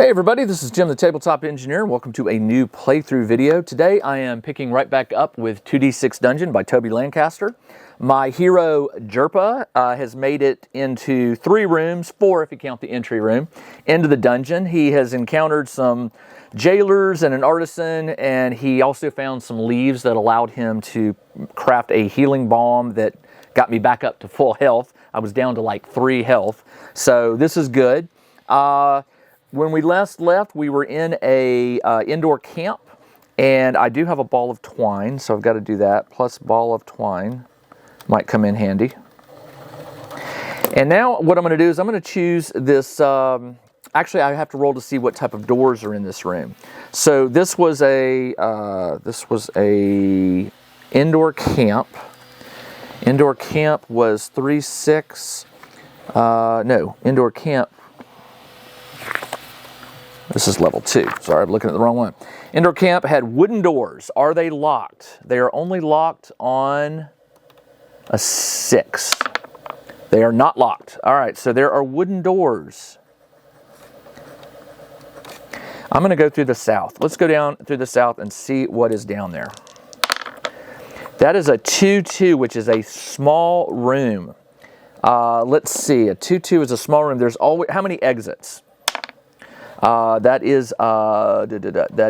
Hey everybody, this is Jim the Tabletop Engineer. Welcome to a new playthrough video. Today I am picking right back up with 2D6 Dungeon by Toby Lancaster. My hero Jerpa has made it into 3 rooms, 4 if you count the entry room, into the dungeon. He has encountered some jailers and an artisan, and he also found some leaves that allowed him to craft a healing balm that got me back up to full health. I was down to like 3 health, so this is good. When we last left, we were in a indoor camp, and I do have a ball of twine, so I've got to do that, plus ball of twine might come in handy. And now what I'm going to do is I'm going to choose this, actually I have to roll to see what type of doors are in this room. So this was a indoor camp. Indoor camp was 3-6, no, indoor camp. This is level 2. Sorry, I'm looking at the wrong one. Indoor camp had wooden doors. Are they locked? They are only locked on a 6. They are not locked. All right, so there are wooden doors. I'm going to go through the south. Let's go down through the south and see what is down there. That is a 2-2, which is a small room. Let's see. A 2-2 is a small room. There's always, how many exits? That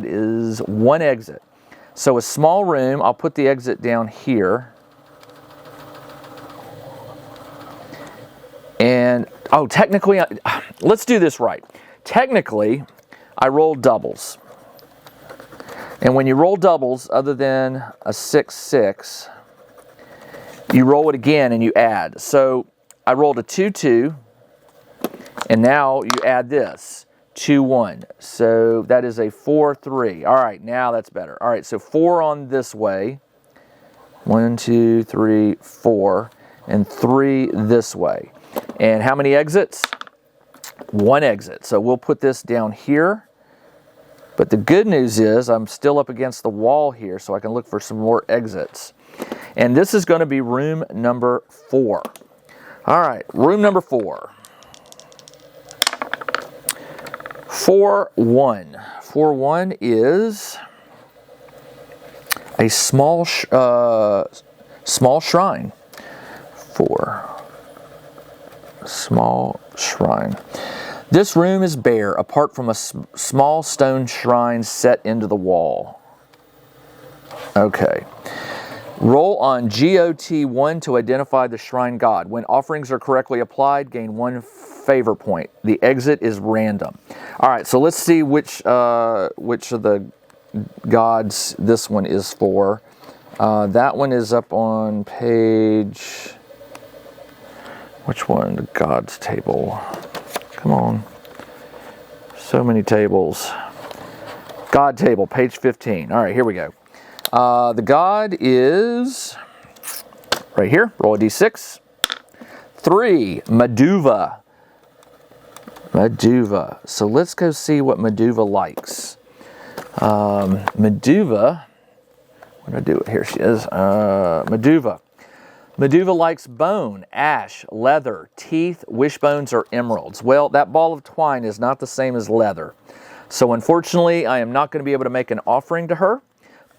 is 1 exit. So a small room, I'll put the exit down here. And, oh, technically, let's do this right. Technically, I rolled doubles. And when you roll doubles, other than a 6-6, you roll it again and you add. So I rolled a 2-2, and now you add this. 2-1. So that is a 4-3. All right, now that's better. All right, so 4 on this way. 1, 2, 3, 4. And 3 this way. And how many exits? 1 exit. So we'll put this down here. But the good news is I'm still up against the wall here, so I can look for some more exits. And this is going to be room number 4. All right, room number 4. 4-1. 4-1 is a small shrine. 4. Small shrine. This room is bare, apart from a small stone shrine set into the wall. Okay. Roll on GOT1 to identify the shrine god. When offerings are correctly applied, gain 1 favor point. The exit is random. All right, so let's see which of the gods this one is for. That one is up on page... Which one? The gods table. Come on. So many tables. God table, page 15. All right, here we go. The god is right here. Roll a d6. 3, Meduva. Meduva. So let's go see what Meduva likes. Meduva. What did I do? Here she is. Meduva. Meduva likes bone, ash, leather, teeth, wishbones, or emeralds. Well, that ball of twine is not the same as leather. So unfortunately, I am not going to be able to make an offering to her.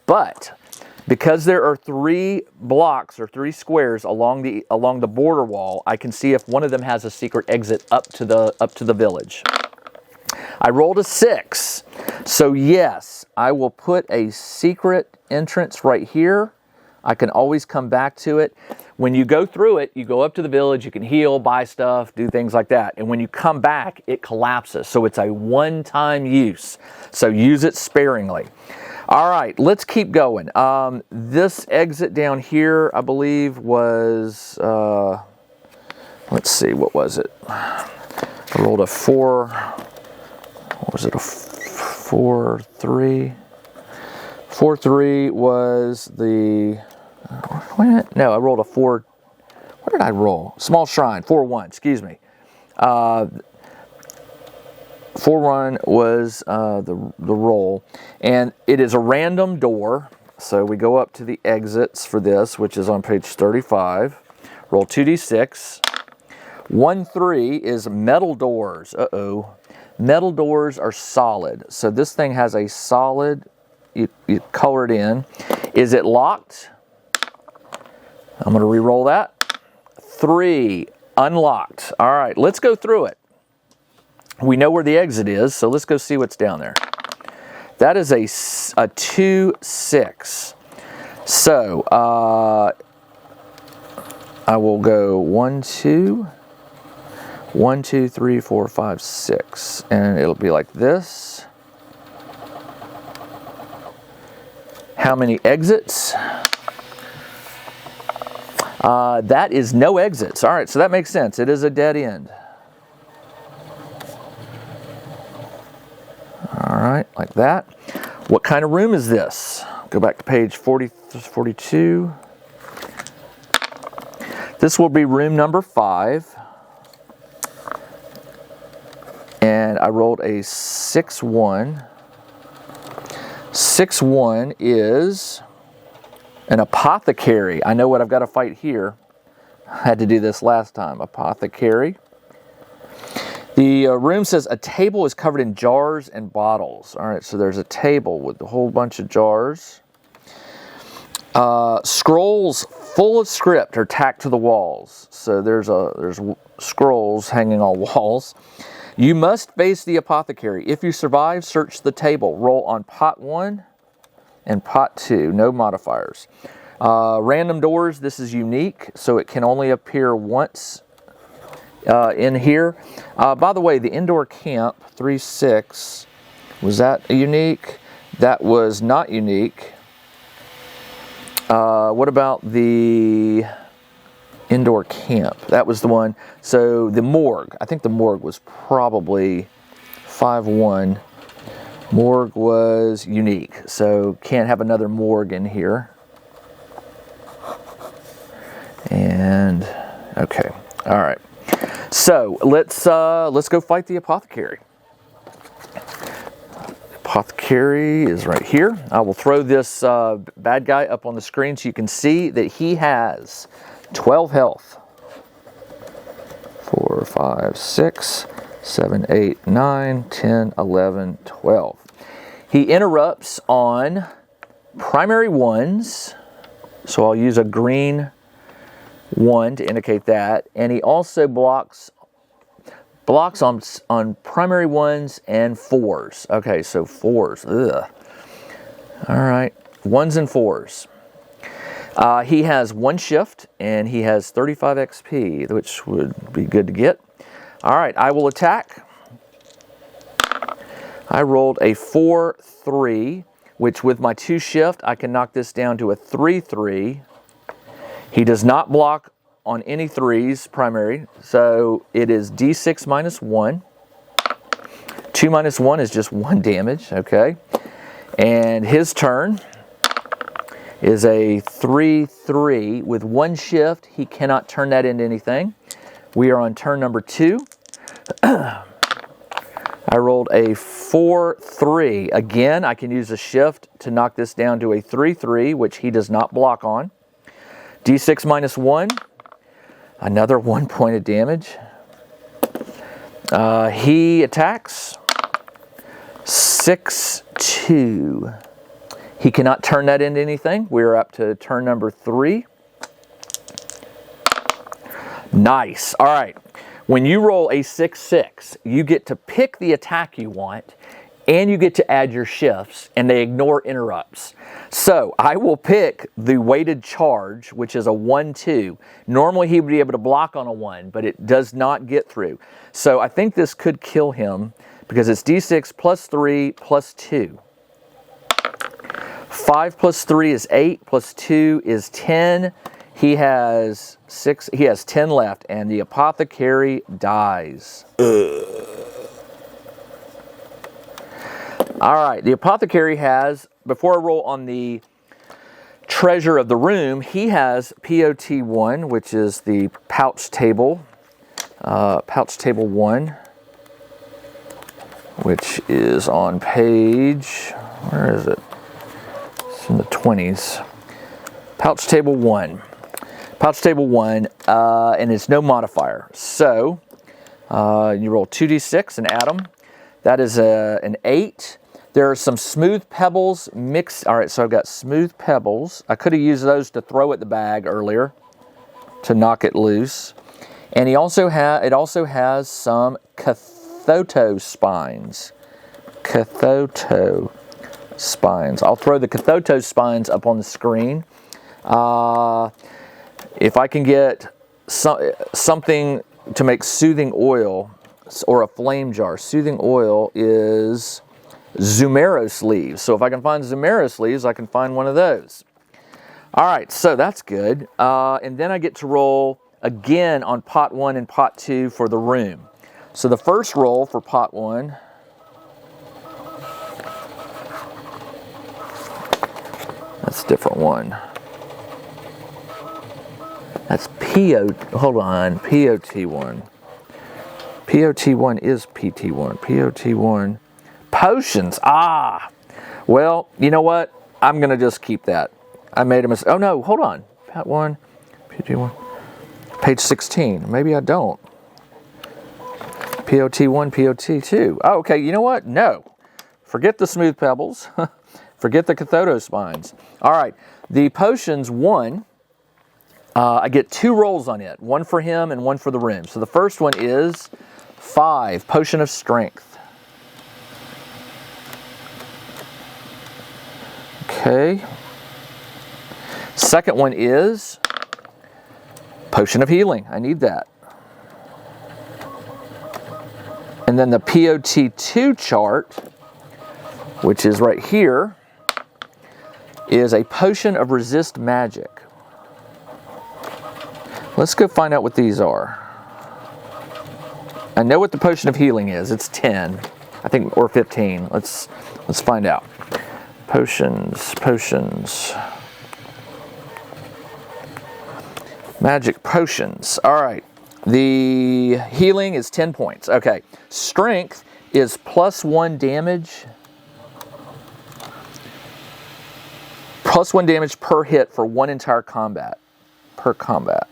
But because there are 3 blocks or 3 squares along the border wall, I can see if one of them has a secret exit up to the village. I rolled a 6. So yes, I will put a secret entrance right here. I can always come back to it. When you go through it, you go up to the village, you can heal, buy stuff, do things like that. And when you come back, it collapses. So it's a one-time use. So use it sparingly. All right, let's keep going. This exit down here, I believe, was, let's see, what was it? I rolled a 4, what was it, a 4-3? 4-3 was the, wait a minute, no, I rolled a 4, what did I roll? Small shrine, 4-1, excuse me. 4-1 was the roll, and it is a random door, so we go up to the exits for this, which is on page 35. Roll 2d6. 1-3 is metal doors. Uh-oh. Metal doors are solid. So this thing has a solid, you color it in. Is it locked? I'm going to re-roll that. 3, unlocked. All right, let's go through it. We know where the exit is, so let's go see what's down there. That is a 2-6. So I will go 1, 2, 1, 2, 3, 4, 5, 6, and it'll be like this. How many exits? That is no exits. All right, so that makes sense. It is a dead end. All right, like that. What kind of room is this? Go back to page 42. This will be room number 5. And I rolled a 6-1. 6-1 is an apothecary. I know what I've got to fight here. I had to do this last time. Apothecary. The room says a table is covered in jars and bottles. All right, so there's a table with a whole bunch of jars. Scrolls full of script are tacked to the walls. So there's scrolls hanging on walls. You must face the apothecary. If you survive, search the table. Roll on pot 1 and pot 2. No modifiers. Random doors. This is unique, so it can only appear once in here. By the way, the indoor camp 3-6, was that unique? That was not unique. What about the indoor camp? That was the one. So the morgue, I think the morgue was probably 5-1. Morgue was unique, so can't have another morgue in here. And okay, all right. So let's go fight the apothecary. Apothecary is right here. I will throw this bad guy up on the screen so you can see that he has 12 health. 4, 5, 6, 7, 8, 9, 10, 11, 12. He interrupts on primary 1s, so I'll use a green 1 to indicate that, and he also blocks on primary 1s and 4s. Okay, so 4s. Ugh. All right, 1s and 4s. He has 1 shift, and he has 35 XP, which would be good to get. All right, I will attack. I rolled a 4-3, which with my 2 shift, I can knock this down to a 3-3. He does not block on any 3s primary, so it is D6 minus 1. 2 minus 1 is just 1 damage, okay? And his turn is a 3-3 with 1 shift. He cannot turn that into anything. We are on turn number 2. I rolled a 4-3. Again, I can use a shift to knock this down to a 3-3, which he does not block on. D6 minus 1. Another 1 point of damage. He attacks. 6-2. He cannot turn that into anything. We're up to turn number 3. Nice. All right. When you roll a 6-6, you get to pick the attack you want, and you get to add your shifts, and they ignore interrupts. So I will pick the weighted charge, which is a 1-2. Normally he would be able to block on a 1, but it does not get through. So I think this could kill him because it's D6 plus 3 plus 2. 5 plus 3 is 8, plus 2 is 10. He has 6. He has 10 left, and the apothecary dies. All right, the apothecary has, before I roll on the treasure of the room, he has POT1, which is the pouch table. Pouch table 1, which is on page, where is it? It's in the 20s. Pouch table 1. Pouch table 1, and it's no modifier. So, you roll 2d6 and add them. That is an 8. There are some smooth pebbles mixed. All right, so I've got smooth pebbles. I could have used those to throw at the bag earlier to knock it loose. And it also has some cathoto spines. Cathoto spines. I'll throw the cathoto spines up on the screen. If I can get something to make soothing oil or a flame jar. Soothing oil is Zumeros leaves. So if I can find Zumeros leaves, I can find one of those. All right, so that's good. And then I get to roll again on pot 1 and pot 2 for the room. So the first roll for pot 1, that's a different one. That's POT1. POT1 is PT1. POT1. Potions. Well, you know what? I'm going to just keep that. I made a mistake. Oh, no, hold on. Pot 1, PT1. Page 16. Maybe I don't. POT1, POT2. Oh, okay, you know what? No. Forget the smooth pebbles. Forget the cathoto spines. All right, the potions 1, I get 2 rolls on it. 1 for him and 1 for the room. So the first one is 5, Potion of Strength. Okay. Second one is Potion of Healing. I need that. And then the POT2 chart, which is right here, is a Potion of Resist Magic. Let's go find out what these are. I know what the Potion of Healing is. It's 10, I think, or 15. Let's find out. Potions. Magic potions. All right. The healing is 10 points. Okay. Strength is +1 damage. +1 damage per hit for 1 entire combat. Per combat.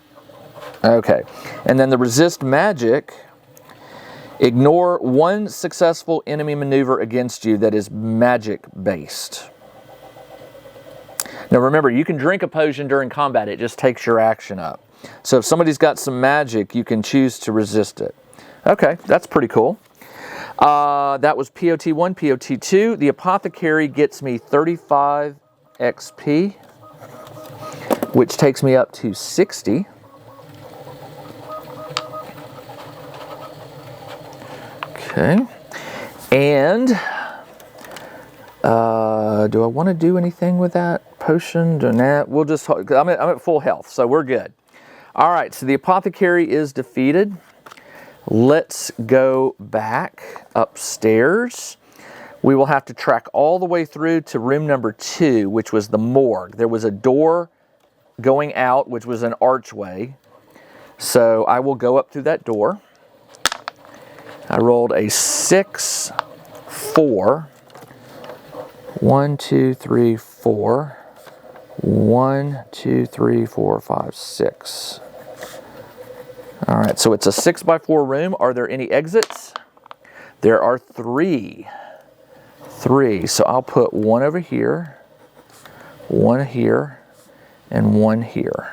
Okay. And then the resist magic, ignore 1 successful enemy maneuver against you that is magic based. Now remember, you can drink a potion during combat. It just takes your action up. So if somebody's got some magic, you can choose to resist it. Okay, that's pretty cool. That was POT1, POT2. The Apothecary gets me 35 XP, which takes me up to 60. Okay. And do I want to do anything with that potion? Nah, we'll just, I'm at full health, so we're good. All right, so the Apothecary is defeated. Let's go back upstairs. We will have to track all the way through to room number 2, which was the morgue. There was a door going out, which was an archway. So I will go up through that door. I rolled a 6, 4. 1, 2, 3, 4. 1, 2, 3, 4, 5, 6. All right, so it's a 6x4 room. Are there any exits? There are 3. 3. So I'll put 1 over here, 1 here, and 1 here.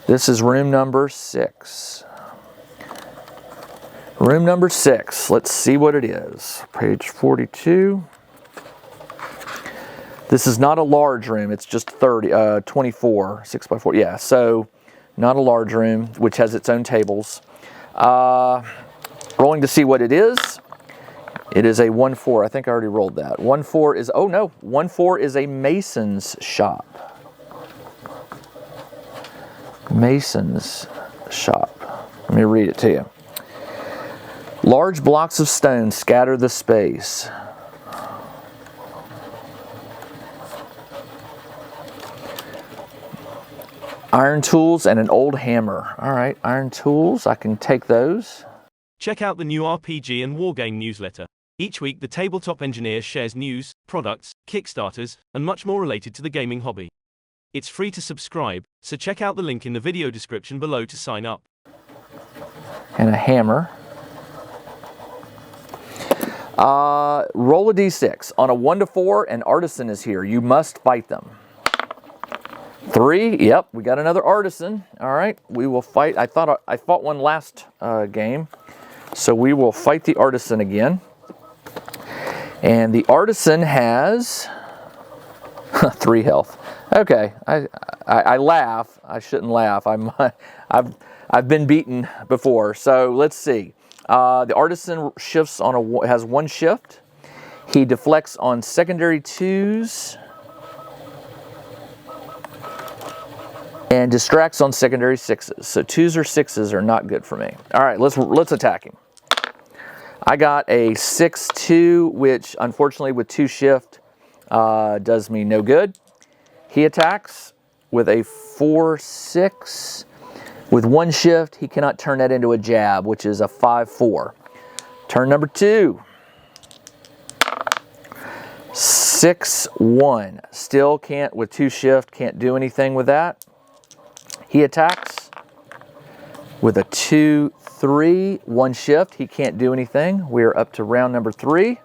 This is room number 6. Room number 6. Let's see what it is. Page 42. This is not a large room. It's just 24, 6x4. Yeah, so not a large room, which has its own tables. Rolling to see what it is. It is a 1-4. I think I already rolled that. 1-4 is, oh no, 1-4 is a mason's shop. Mason's shop. Let me read it to you. Large blocks of stone scatter the space. Iron tools and an old hammer. All right, iron tools. I can take those. Check out the new RPG and Wargame newsletter. Each week, the Tabletop Engineer shares news, products, Kickstarters, and much more related to the gaming hobby. It's free to subscribe, so check out the link in the video description below to sign up. And a hammer. Roll a d6. On a 1 to 4, an artisan is here. You must fight them. 3. Yep, we got another artisan. All right, we will fight. I thought I fought one last game, so we will fight the artisan again. And the artisan has 3 health. Okay, I laugh. I shouldn't laugh. I've been beaten before. So let's see. The artisan shifts has 1 shift. He deflects on secondary 2s and distracts on secondary 6s. So 2s or 6s are not good for me. All right, let's attack him. I got a 6-2, which unfortunately with 2 shift does me no good. He attacks with a 4-6. With 1 shift, he cannot turn that into a jab, which is a 5-4. Turn number 2. 6-1. Still can't, with 2 shift, can't do anything with that. He attacks with a 2-3. 1 shift, he can't do anything. We're up to round number 3.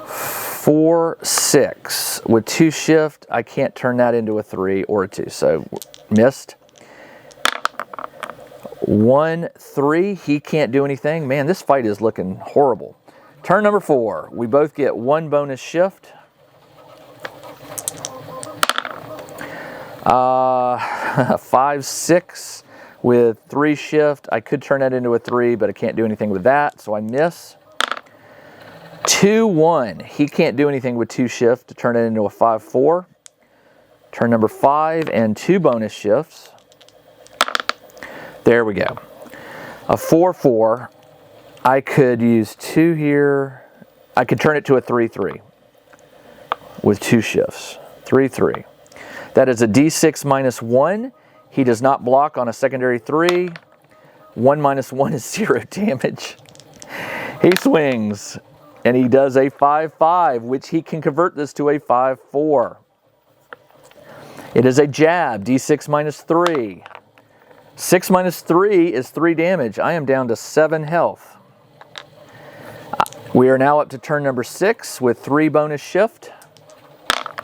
4-6. With 2 shift, I can't turn that into a 3 or a 2, so missed. 1-3, he can't do anything. Man, this fight is looking horrible. Turn number 4, we both get 1 bonus shift. 5-6 with 3 shift. I could turn that into a 3, but I can't do anything with that, so I miss. 2-1, he can't do anything with 2 shift to turn it into a 5-4. Turn number 5 and 2 bonus shifts. There we go. A 4-4. I could use 2 here. I could turn it to a 3-3 with 2 shifts. 3-3. That is a d6 minus 1. He does not block on a secondary 3. 1 minus 1 is 0 damage. He swings, and he does a 5-5, which he can convert this to a 5-4. It is a jab, d6 minus 3. 6 minus 3 is 3 damage. I am down to 7 health. We are now up to turn number 6 with 3 bonus shift.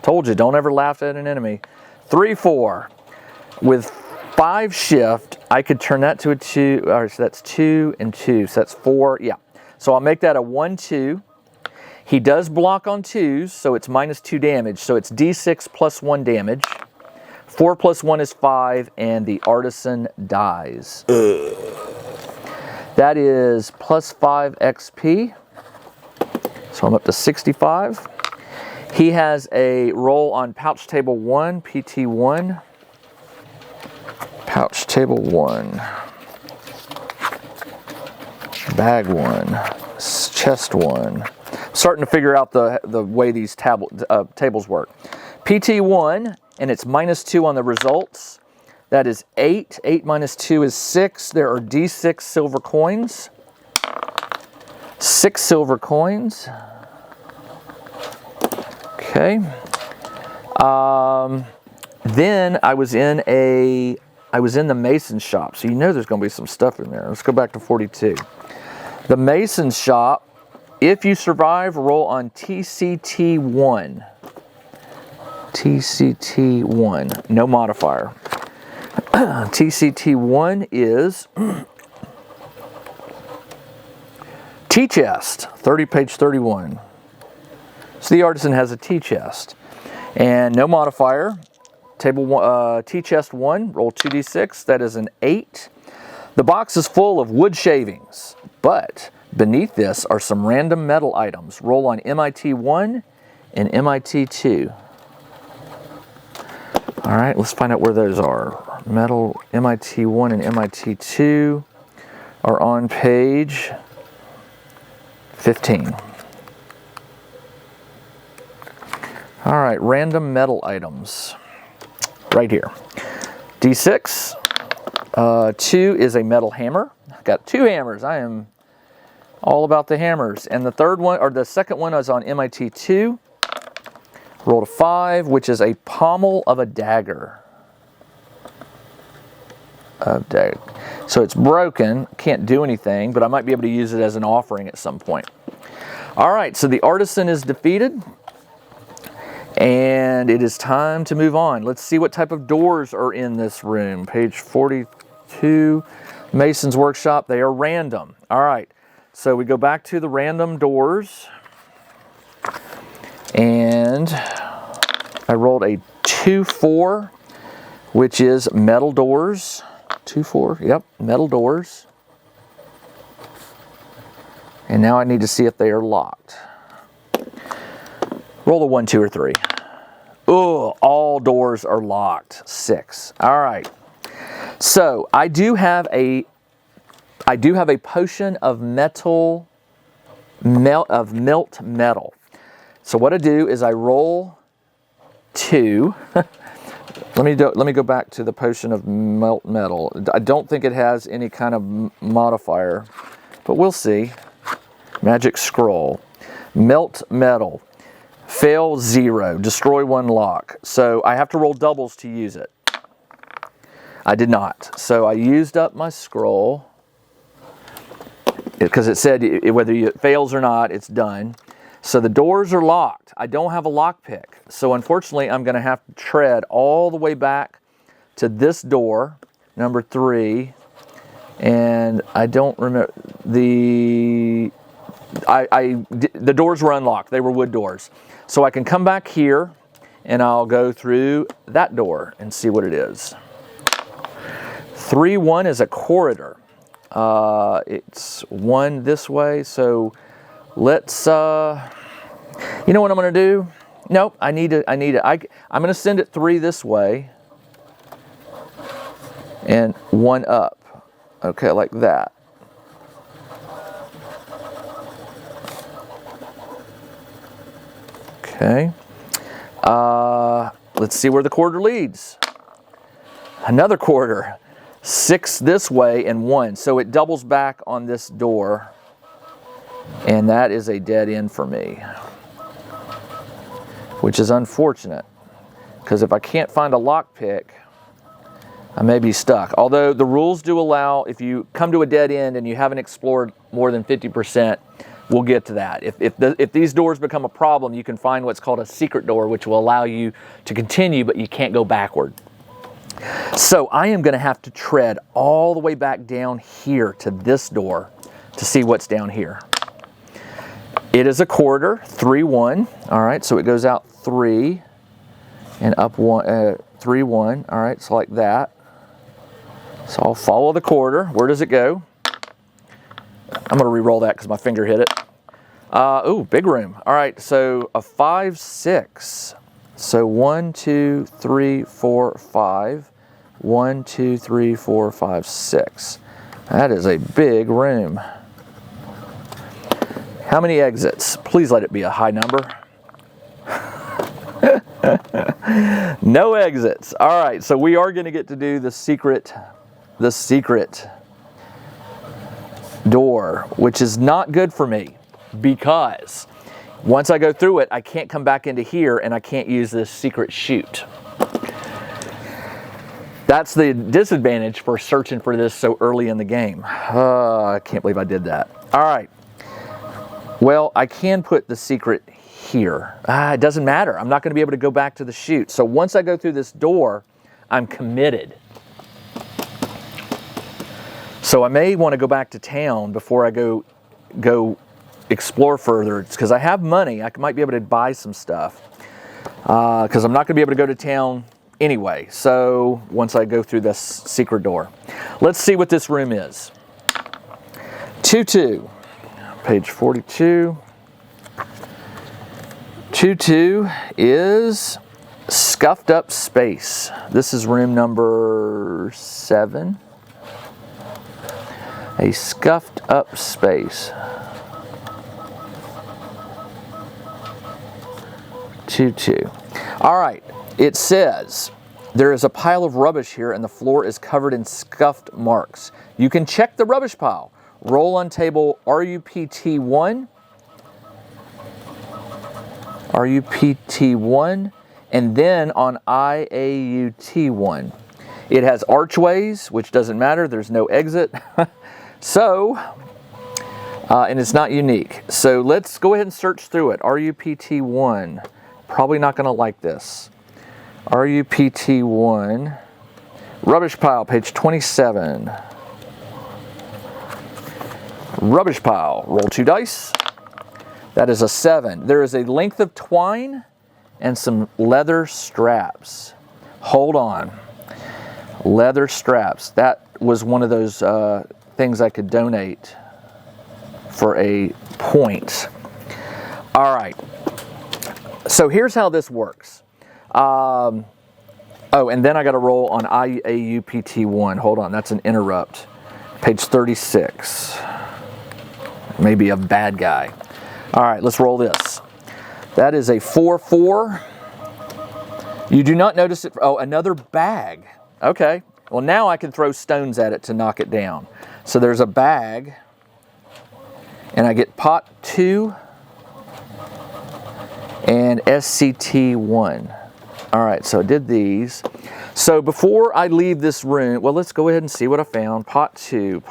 Told you, don't ever laugh at an enemy. 3-4. With 5 shift, I could turn that to a 2. All right, so that's 2 and 2. So that's 4. Yeah. So I'll make that a 1-2. He does block on 2s, so it's minus 2 damage. So it's d6 plus 1 damage. 4 plus 1 is 5, and the artisan dies. That is plus 5 XP. So I'm up to 65. He has a roll on pouch table 1, PT1. Pouch table 1. Bag 1. Chest 1. I'm starting to figure out the way these tables work. PT1. And it's minus 2 on the results. That is 8. 8 minus 2 is 6. There are d6 silver coins. 6 silver coins. Okay. Then I was in the mason shop, so you know there's going to be some stuff in there. Let's go back to 42. The mason shop. If you survive, roll on TCT1. TCT1, no modifier. TCT1 is T-chest, page 31. So the artisan has a T-chest. And no modifier. T-chest 1, roll 2d6, that is an 8. The box is full of wood shavings, but beneath this are some random metal items. Roll on MIT1 and MIT2. All right, let's find out where those are. Metal MIT1 and MIT2 are on page 15. All right, random metal items. Right here. D6. 2 is a metal hammer. I've got 2 hammers. I am all about the hammers. And the third one, or the second one, is on MIT2. Rolled a 5, which is a pommel of a dagger. So it's broken, can't do anything, but I might be able to use it as an offering at some point. All right, so the artisan is defeated, and it is time to move on. Let's see what type of doors are in this room. Page 42, Mason's Workshop. They are random. All right, so we go back to the random doors, and I rolled a 2-4, which is metal doors. 2-4, yep, metal doors. And now I need to see if they are locked. Roll a 1, 2, or 3. Oh, all doors are locked. 6. All right. So I do have a potion of melt metal. So what I do is I roll 2. Let me go back to the potion of melt metal. I don't think it has any kind of modifier, but we'll see. Magic scroll. Melt metal. Fail 0. Destroy 1 lock. So I have to roll doubles to use it. I did not. So I used up my scroll because it said whether it fails or not, it's done. So the doors are locked. I don't have a lockpick. So unfortunately, I'm going to have to tread all the way back to this door, number 3. And I don't remember the doors were unlocked. They were wood doors. So I can come back here and I'll go through that door and see what it is. 3-1 is a corridor. It's 1 this way, so let's, you know what I'm going to do? Nope, I'm going to send it 3 this way and 1 up. Okay, like that. Okay. Let's see where the corridor leads. Another corridor. 6 this way and 1. So it doubles back on this door. And that is a dead end for me. Which is unfortunate. Because if I can't find a lockpick, I may be stuck. Although the rules do allow, if you come to a dead end and you haven't explored more than 50%, we'll get to that. If these doors become a problem, you can find what's called a secret door, which will allow you to continue, but you can't go backward. So I am going to have to tread all the way back down here to this door to see what's down here. It is a corridor, 3-1. All right, so it goes out 3 and up 1, 3-1. All right, so like that. So I'll follow the corridor. Where does it go? I'm going to re-roll that because my finger hit it. Ooh, big room. All right, so a 5-6. So 1, 2, 3, 4, 5. 1, 2, 3, 4, 5, 6. That is a big room. How many exits? Please let it be a high number. No exits. All right, so we are going to get to do the secret door, which is not good for me because once I go through it, I can't come back into here and I can't use this secret chute. That's the disadvantage for searching for this so early in the game. I can't believe I did that. All right. Well, I can put the secret here. It doesn't matter. I'm not going to be able to go back to the chute. So once I go through this door, I'm committed. So I may want to go back to town before I go explore further. It's because I have money. I might be able to buy some stuff. Because I'm not going to be able to go to town anyway. So once I go through this secret door. Let's see what this room is. 2-2. Page 42. 2-2 is scuffed up space. This is room number 7. A scuffed up space. 2-2. All right, it says there is a pile of rubbish here and the floor is covered in scuffed marks. You can check the rubbish pile. Roll on table RUPT1. RUPT1, and then on IAUT1. It has archways, which doesn't matter, there's no exit. So, and it's not unique. So let's go ahead and search through it. RUPT1, probably not gonna like this. RUPT1, rubbish pile, page 27. Rubbish pile, roll 2 dice. That is a 7. There is a length of twine and some leather straps. Hold on. Leather straps. That was one of those things I could donate for a point. All right. So here's how this works. Oh, and then I got to roll on IAUPT1. Hold on, that's an interrupt. Page 36. Maybe a bad guy. All right, let's roll this. That is a 4-4. You do not notice it. Oh, another bag. Okay. Well, now I can throw stones at it to knock it down. So there's a bag, and I get pot 2 and SCT1. All right, so I did these. So before I leave this room, well, let's go ahead and see what I found. Pot 2.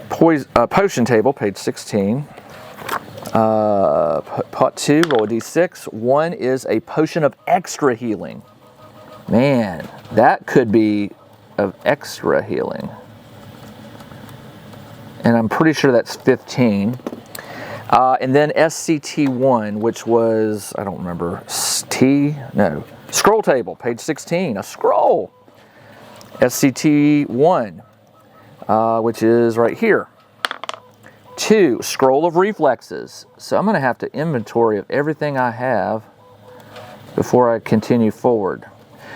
Potion table, page 16. Pot 2, roll a d6. 1 is a potion of extra healing. Man, that could be of extra healing. And I'm pretty sure that's 15. And then SCT1, which was, I don't remember, scroll table, page 16, a scroll. SCT1, which is right here. 2, scroll of reflexes. So I'm going to have to inventory of everything I have before I continue forward,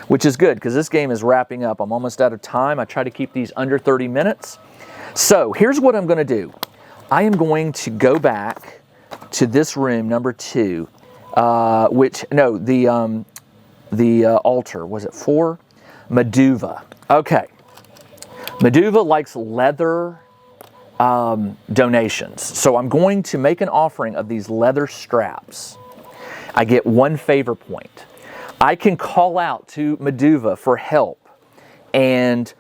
which is good because this game is wrapping up. I'm almost out of time. I try to keep these under 30 minutes. So here's what I'm going to do. I am going to go back to this room, number 2, the altar. Was it 4? Meduva. Okay. Meduva likes leather donations. So I'm going to make an offering of these leather straps. I get 1 favor point. I can call out to Meduva for help, and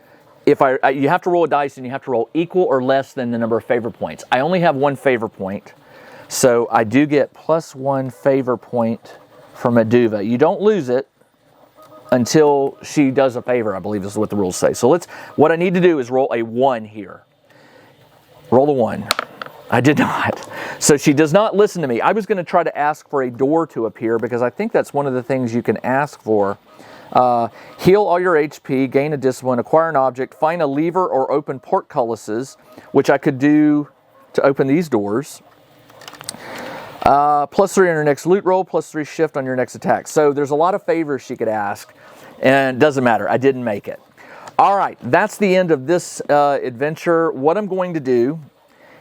if you have to roll a dice and you have to roll equal or less than the number of favor points. I only have 1 favor point, so I do get +1 favor point from Meduva. You don't lose it until she does a favor, I believe is what the rules say. So what I need to do is roll a 1 here. Roll the 1. I did not. So she does not listen to me. I was going to try to ask for a door to appear because I think that's one of the things you can ask for. Heal all your HP, gain a discipline, acquire an object, find a lever or open portcullises, which I could do to open these doors. +3 on your next loot roll, +3 shift on your next attack. So there's a lot of favors she could ask, and it doesn't matter. I didn't make it. All right, that's the end of this adventure. What I'm going to do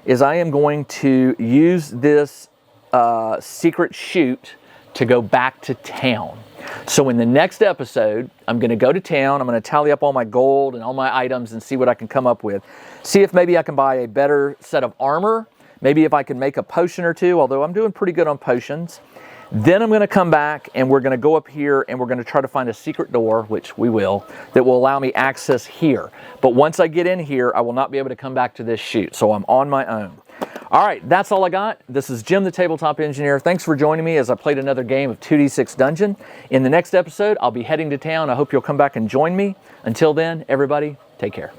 is I am going to use this secret chute to go back to town. So in the next episode, I'm going to go to town. I'm going to tally up all my gold and all my items and see what I can come up with. See if maybe I can buy a better set of armor. Maybe if I can make a potion or 2, although I'm doing pretty good on potions. Then I'm going to come back and we're going to go up here and we're going to try to find a secret door, which we will, that will allow me access here. But once I get in here, I will not be able to come back to this chute. So I'm on my own. All right, that's all I got. This is Jim, the Tabletop Engineer. Thanks for joining me as I played another game of 2D6 Dungeon. In the next episode, I'll be heading to town. I hope you'll come back and join me. Until then, everybody, take care.